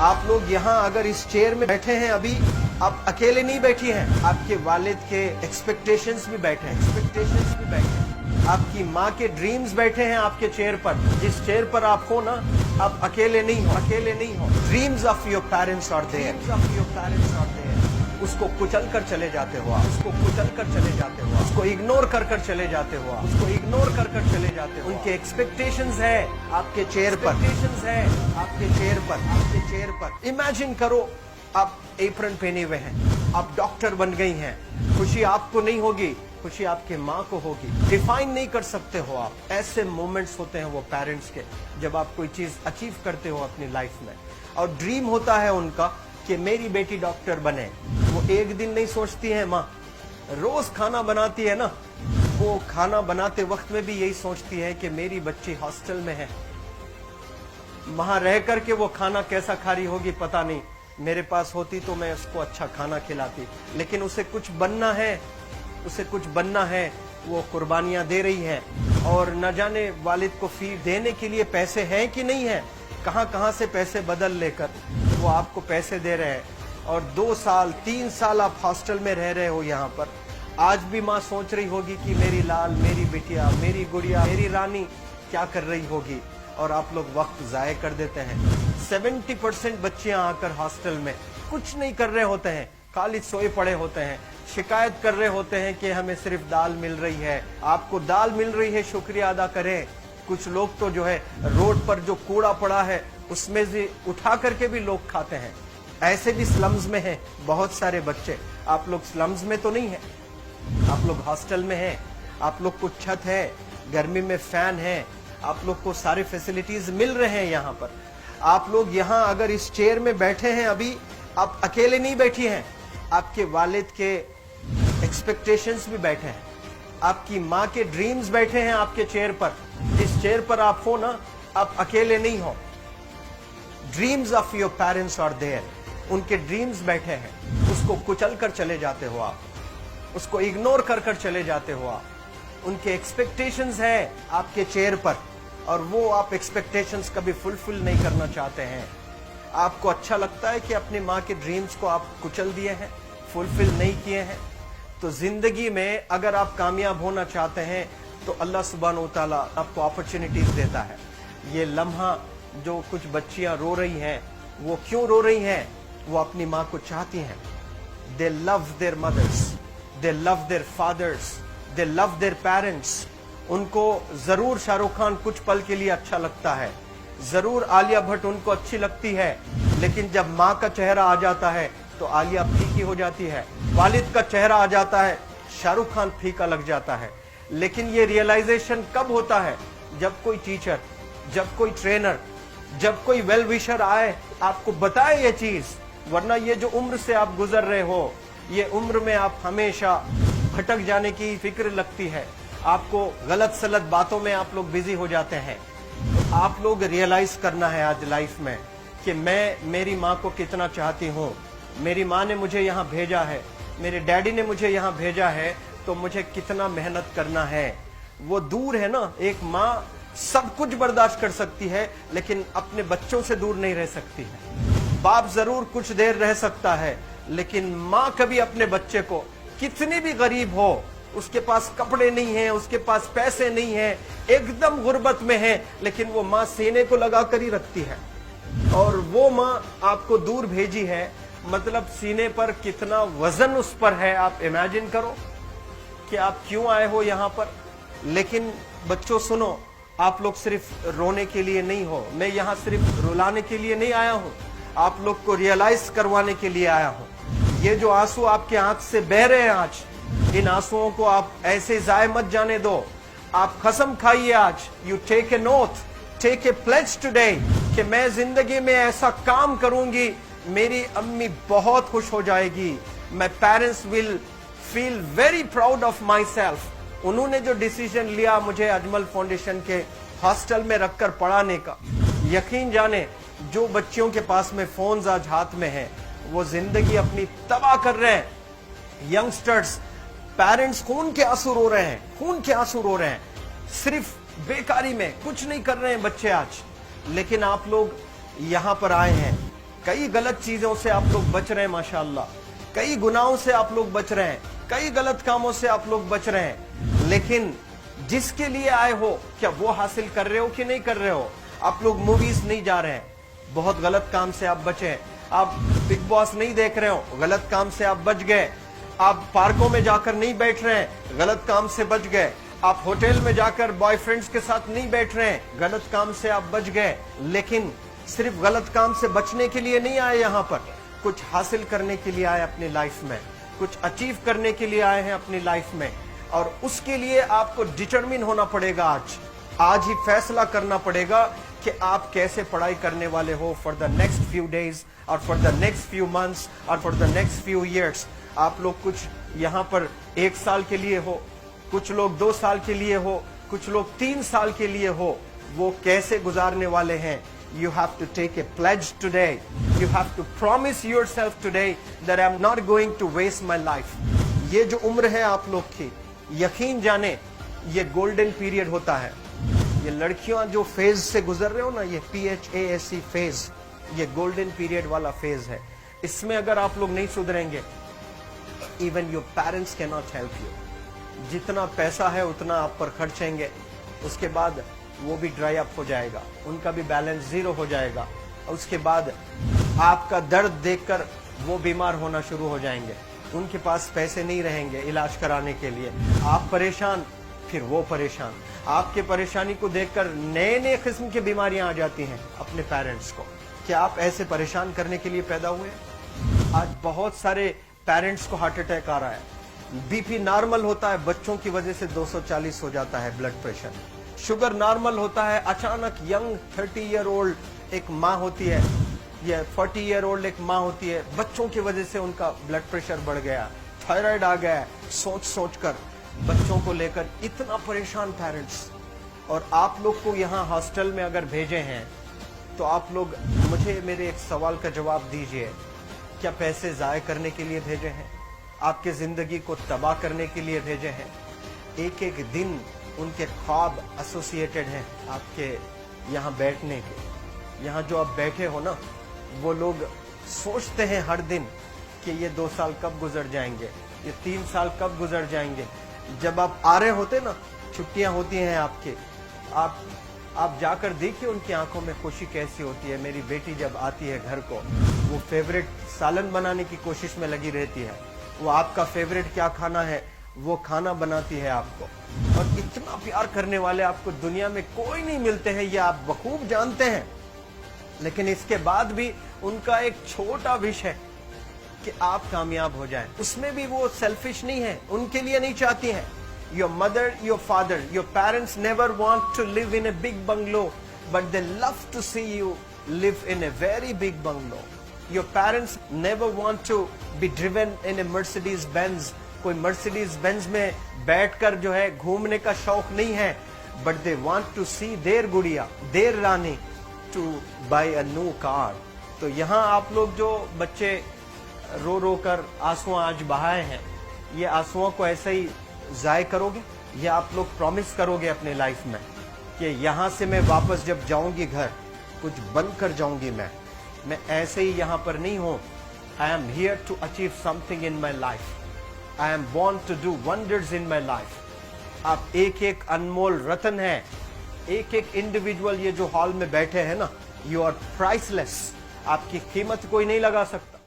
आप लोग यहाँ अगर इस चेयर में बैठे हैं अभी, आप अकेले नहीं बैठी हैं, आपके वालिद के एक्सपेक्टेशंस भी बैठे हैं, आपकी माँ के ड्रीम्स बैठे हैं आपके चेयर पर। जिस चेयर पर आप हो ना, आप अकेले नहीं हो। Dreams of your parents are there, उसको कुचल कर चले जाते हो, उसको इग्नोर कर चले जाते हो, उनके एक्सपेक्टेशंस है आपके चेयर पर। इमेजिन करो आप एप्रन पहने हुए हैं, आप डॉक्टर बन गई हैं, खुशी आपको नहीं होगी, खुशी आपके माँ को होगी। डिफाइन नहीं कर सकते हो आप। ऐसे मोमेंट्स होते हैं वो पेरेंट्स के, जब आप कोई चीज अचीव करते हो अपनी लाइफ में, और ड्रीम होता है उनका कि मेरी बेटी डॉक्टर बने। वो एक दिन नहीं सोचती है माँ, रोज खाना बनाती है ना, वो खाना बनाते वक्त में भी यही सोचती है कि मेरी बच्ची हॉस्टल में है, वहां रह करके वो खाना कैसा खा रही होगी पता नहीं, मेरे पास होती तो मैं उसको अच्छा खाना खिलाती। लेकिन उसे कुछ बनना है, वो कुर्बानियां दे रही है, और न जाने वालिद को फी देने के लिए पैसे हैं कि नहीं है, कहां से पैसे बदल लेकर वो आपको पैसे दे रहे हैं। और 2 साल 3 साल आप हॉस्टल में रह रहे हो यहाँ पर। आज भी माँ सोच रही होगी कि मेरी लाल, मेरी बिटिया, मेरी गुड़िया, मेरी रानी क्या कर रही होगी, और आप लोग वक्त जाये कर देते हैं। 70% बच्चियां आकर हॉस्टल में कुछ नहीं कर रहे होते हैं, खाली सोए पड़े होते हैं, शिकायत कर रहे होते हैं कि हमें सिर्फ दाल मिल रही है। आपको दाल मिल रही है, शुक्रिया अदा करें। कुछ लोग तो जो है रोड पर जो कूड़ा पड़ा है उसमें से उठा करके भी लोग खाते हैं। ऐसे भी स्लम्स में हैं बहुत सारे बच्चे। आप लोग स्लम्स में तो नहीं है, आप लोग हॉस्टल में हैं, आप लोग को छत है, गर्मी में फैन है, आप लोग को सारे फैसिलिटीज मिल रहे हैं यहाँ पर। आप लोग यहाँ अगर इस चेयर में बैठे हैं अभी, आप अकेले नहीं बैठी हैं, आपके वालिद के एक्सपेक्टेशंस भी बैठे हैं, आपकी माँ के ड्रीम्स बैठे हैं आपके चेयर पर। जिस चेयर पर आप हो ना, आप अकेले नहीं हो। Dreams of your parents are there, उनके ड्रीम्स बैठे हैं, उसको कुचल कर चले जाते हो आप, उसको इग्नोर कर चले जाते हो आप। उनके एक्सपेक्टेशंस है आपके चेयर पर, और वो आप एक्सपेक्टेशंस कभी फुलफिल नहीं करना चाहते हैं। आपको अच्छा लगता है कि अपनी माँ के ड्रीम्स को आप कुचल दिए हैं, फुलफिल नहीं किए हैं। तो जिंदगी में अगर आप कामयाब होना चाहते हैं तो अल्लाह सुब्हान व तआला आपको अपॉर्चुनिटीज देता है। ये लम्हा जो कुछ बच्चियां रो रही हैं, वो क्यों रो रही हैं? वो अपनी माँ को चाहती हैं। They love their mothers, they love their fathers, they love their parents. उनको जरूर शाहरुख खान कुछ पल के लिए अच्छा लगता है, जरूर आलिया भट्ट उनको अच्छी लगती है, लेकिन जब माँ का चेहरा आ जाता है तो आलिया फीकी हो जाती है। वालिद का चेहरा आ जाता है, शाहरुख खान फीका लग जाता है। लेकिन ये रियलाइजेशन कब होता है? जब कोई टीचर, जब कोई ट्रेनर, जब कोई वेल विशर आए, आपको बताए ये चीज। वरना ये जो उम्र से आप गुजर रहे हो, ये उम्र में आप हमेशा भटक जाने की फिक्र लगती है, आपको गलत सलत बातों में आप लोग बिजी हो जाते हैं। तो आप लोग रियलाइज करना है आज लाइफ में कि मैं मेरी माँ को कितना चाहती हूँ। मेरी माँ ने मुझे यहाँ भेजा है, मेरे डैडी ने मुझे यहाँ भेजा है, तो मुझे कितना मेहनत करना है। वो दूर है ना, एक माँ सब कुछ बर्दाश्त कर सकती है, लेकिन अपने बच्चों से दूर नहीं रह सकती है। बाप जरूर कुछ देर रह सकता है, लेकिन माँ कभी अपने बच्चे को, कितनी भी गरीब हो, उसके पास कपड़े नहीं है, उसके पास पैसे नहीं है, एकदम गुर्बत में है, लेकिन वो माँ सीने को लगा कर ही रखती है। और वो माँ आपको दूर भेजी है, मतलब सीने पर कितना वजन उस पर है। आप इमेजिन करो कि आप क्यों आए हो यहाँ पर। लेकिन बच्चों सुनो, आप लोग सिर्फ रोने के लिए नहीं हो, मैं यहाँ सिर्फ रुलाने के लिए नहीं आया हूँ, आप लोग को रियलाइज करवाने के लिए आया हूँ। ये जो आंसू आपके आंख से बह रहे हैं आज, इन आंसुओं को आप ऐसे जाए मत जाने दो। आप कसम खाइए आज, you take a note, take a pledge today, कि मैं जिंदगी में ऐसा काम करूंगी, मेरी अम्मी बहुत खुश हो जाएगी। My parents will feel very proud of my self. उन्होंने जो डिसीजन लिया मुझे अजमल फाउंडेशन के हॉस्टल में रखकर पढ़ाने का, यकीन जाने जो बच्चियों के पास में फोन्स आज हाथ में हैं, वो जिंदगी अपनी तबाह कर रहे हैं। यंगस्टर्स, पेरेंट्स खून के आंसू रो रहे हैं, खून के आंसू रो रहे हैं, सिर्फ बेकारी में कुछ नहीं कर रहे हैं बच्चे आज। लेकिन आप लोग यहाँ पर आए हैं, कई गलत चीजों से आप लोग बच रहे हैं माशाअल्लाह, कई गुनाहों से आप लोग बच रहे हैं, कई गलत कामों से आप लोग बच रहे हैं, लेकिन जिसके लिए आए हो क्या वो हासिल कर रहे हो कि नहीं कर रहे हो? आप लोग मूवीज नहीं जा रहे हैं, बहुत गलत काम से आप बचे हैं। आप बिग बॉस नहीं देख रहे हो, गलत काम से आप बच गए। आप पार्कों में जाकर नहीं बैठ रहे हैं, गलत काम से बच गए। आप होटल में जाकर बॉयफ्रेंड्स के साथ नहीं बैठ रहे हैं, गलत काम से आप बच गए। लेकिन सिर्फ गलत काम से बचने के लिए नहीं आए यहाँ पर, कुछ हासिल करने के लिए आए अपनी लाइफ में, कुछ अचीव करने के लिए आए हैं अपनी लाइफ में। और उसके लिए आपको डिटरमिन होना पड़ेगा। आज ही फैसला करना पड़ेगा कि आप कैसे पढ़ाई करने वाले हो for the next few days और for the next few months और for the next few years. आप लोग कुछ यहाँ पर 1 साल के लिए हो, कुछ लोग 2 साल के लिए हो, कुछ लोग 3 साल के लिए हो, वो कैसे गुजारने वाले हैं? You have to take a pledge today. You have to promise yourself today that I'm not going to waste my life. ये जो उम्र है आप लोग की, यकीन जाने ये गोल्डन पीरियड होता है। ये लड़कियां जो फेज से गुजर रहे हो ना, ये PHASE फेज, ये गोल्डन पीरियड वाला फेज है। इसमें अगर आप लोग नहीं सुधरेंगे, even your parents can not help you. जितना पैसा है उतना आप पर खर्चेंगे, उसके बाद वो भी ड्राई अप हो जाएगा, उनका भी बैलेंस जीरो हो जाएगा। उसके बाद आपका दर्द देखकर वो बीमार होना शुरू हो जाएंगे, उनके पास पैसे नहीं रहेंगे इलाज कराने के लिए। आप परेशान, फिर वो परेशान। आपके परेशानी को देखकर नए नए किस्म की बीमारियां आ जाती हैं अपने पेरेंट्स को। क्या आप ऐसे परेशान करने के लिए पैदा हुए? आज बहुत सारे पेरेंट्स को हार्ट अटैक आ रहा है, बीपी नॉर्मल होता है, बच्चों की वजह से 240 हो जाता है ब्लड प्रेशर। शुगर नॉर्मल होता है, अचानक यंग 30 ईयर ओल्ड एक माँ होती है या 40 ईयर ओल्ड एक माँ होती है, बच्चों की वजह से उनका ब्लड प्रेशर बढ़ गया, थायराइड आ गया। सोच कर बच्चों को लेकर इतना परेशान पेरेंट्स। और आप लोग को यहाँ हॉस्टल में अगर भेजे हैं तो आप लोग मुझे मेरे एक सवाल का जवाब दीजिए, क्या पैसे ज़ाय करने के लिए भेजे हैं? आपके जिंदगी को तबाह करने के लिए भेजे हैं? एक एक दिन उनके ख्वाब एसोसिएटेड हैं आपके यहाँ बैठने के। यहाँ जो आप बैठे हो ना, वो लोग सोचते हैं हर दिन कि ये 2 साल कब गुजर जाएंगे, ये 3 साल कब गुजर जाएंगे। जब आप आ रहे होते ना, छुट्टियां होती हैं आपके, आप जाकर देखिए उनकी आंखों में खुशी कैसी होती है। मेरी बेटी जब आती है घर को, वो फेवरेट सालन बनाने की कोशिश में लगी रहती है, वो आपका फेवरेट क्या खाना है वो खाना बनाती है आपको। और इतना प्यार करने वाले आपको दुनिया में कोई नहीं मिलते हैं, ये आप बखूब जानते हैं। लेकिन इसके बाद भी उनका एक छोटा विश है कि आप कामयाब हो जाएं। उसमें भी वो सेल्फिश नहीं है, उनके लिए नहीं चाहती हैं। Your mother, your father, your parents never want to live in a big bungalow, but they love to see you live in a very big bungalow. Your parents never want to be driven in a Mercedes Benz. कोई Mercedes Benz में बैठकर जो है घूमने का शौक नहीं है, but they want to see their गुड़िया, their Rani to buy a new car. तो यहाँ आप लोग जो बच्चे रो रो कर आंसू आज बहाए हैं, ये आंसुओं को ऐसे ही जाय करोगे या आप लोग प्रॉमिस करोगे अपने लाइफ में कि यहाँ से मैं वापस जब जाऊंगी घर, कुछ बनकर जाऊंगी। मैं ऐसे ही यहाँ पर नहीं हूँ। I am here to achieve something in my life. I am born to do wonders in my life. आप एक एक अनमोल रतन है, एक एक इंडिविजुअल ये जो हॉल में बैठे हैं ना, यू आर प्राइसलेस। आपकी कीमत कोई नहीं लगा सकता।